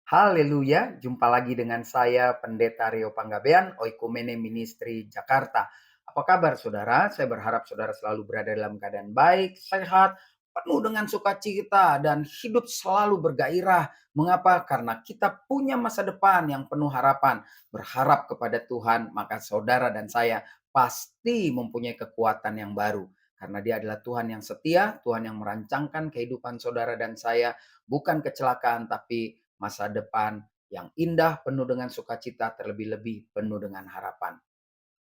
Haleluya, jumpa lagi dengan saya Pendeta Rio Panggabean, Oikumene Ministry Jakarta. Apa kabar saudara? Saya berharap saudara selalu berada dalam keadaan baik, sehat, penuh dengan sukacita, dan hidup selalu bergairah. Mengapa? Karena kita punya masa depan yang penuh harapan. Berharap kepada Tuhan, maka saudara dan saya pasti mempunyai kekuatan yang baru. Karena dia adalah Tuhan yang setia, Tuhan yang merancangkan kehidupan saudara dan saya, bukan kecelakaan, tapi masa depan yang indah, penuh dengan sukacita, terlebih-lebih penuh dengan harapan.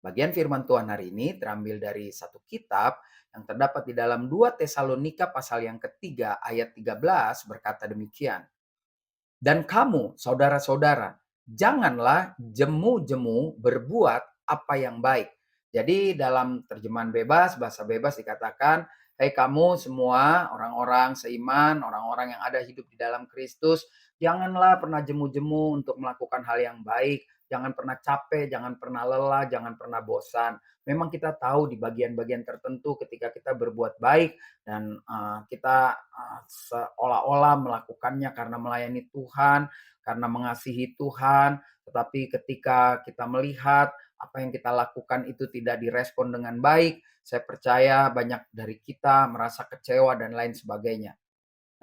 Bagian firman Tuhan hari ini terambil dari satu kitab yang terdapat di dalam 2 Tesalonika pasal yang ketiga ayat 13 berkata demikian. Dan kamu, saudara-saudara, janganlah jemu-jemu berbuat apa yang baik. Jadi dalam terjemahan bebas, bahasa bebas dikatakan, "Hei kamu semua, orang-orang seiman, orang-orang yang ada hidup di dalam Kristus, janganlah pernah jemu-jemu untuk melakukan hal yang baik. Jangan pernah capek, jangan pernah lelah, jangan pernah bosan." Memang kita tahu di bagian-bagian tertentu ketika kita berbuat baik dan kita seolah-olah melakukannya karena melayani Tuhan, karena mengasihi Tuhan, tetapi ketika kita melihat apa yang kita lakukan itu tidak direspon dengan baik, saya percaya banyak dari kita merasa kecewa dan lain sebagainya.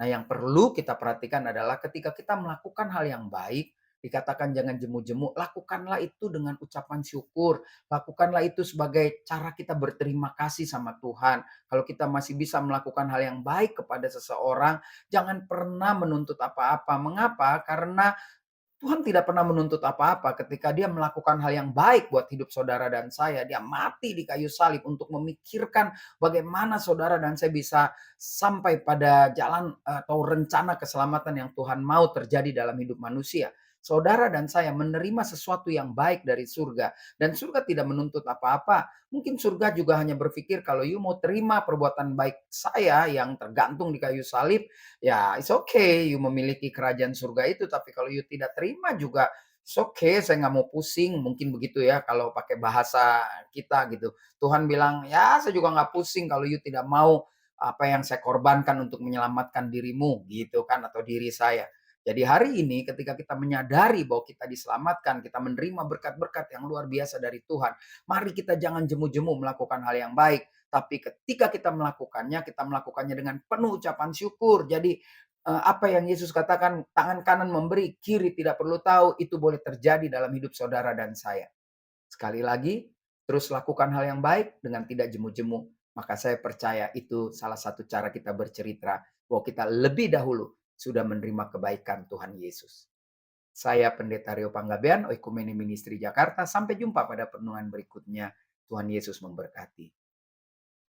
Nah, yang perlu kita perhatikan adalah ketika kita melakukan hal yang baik, dikatakan jangan jemu-jemu, lakukanlah itu dengan ucapan syukur. Lakukanlah itu sebagai cara kita berterima kasih sama Tuhan. Kalau kita masih bisa melakukan hal yang baik kepada seseorang, jangan pernah menuntut apa-apa. Mengapa? Karena Tuhan tidak pernah menuntut apa-apa ketika dia melakukan hal yang baik buat hidup saudara dan saya. Dia mati di kayu salib untuk memikirkan bagaimana saudara dan saya bisa sampai pada jalan atau rencana keselamatan yang Tuhan mau terjadi dalam hidup manusia. Saudara dan saya menerima sesuatu yang baik dari surga. Dan surga tidak menuntut apa-apa. Mungkin surga juga hanya berpikir kalau you mau terima perbuatan baik saya yang tergantung di kayu salib, ya it's okay you memiliki kerajaan surga itu, tapi kalau you tidak terima juga it's okay, saya nggak mau pusing, mungkin begitu ya kalau pakai bahasa kita gitu. Tuhan bilang, ya saya juga nggak pusing kalau you tidak mau apa yang saya korbankan untuk menyelamatkan dirimu gitu kan, atau diri saya. Jadi hari ini ketika kita menyadari bahwa kita diselamatkan, kita menerima berkat-berkat yang luar biasa dari Tuhan, mari kita jangan jemu-jemu melakukan hal yang baik. Tapi ketika kita melakukannya dengan penuh ucapan syukur. Jadi apa yang Yesus katakan, tangan kanan memberi, kiri tidak perlu tahu, itu boleh terjadi dalam hidup saudara dan saya. Sekali lagi, terus lakukan hal yang baik dengan tidak jemu-jemu. Maka saya percaya itu salah satu cara kita bercerita bahwa kita lebih dahulu sudah menerima kebaikan Tuhan Yesus. Saya Pendeta Rio Panggabean, Oikumene Ministry Jakarta. Sampai jumpa pada perenungan berikutnya. Tuhan Yesus memberkati.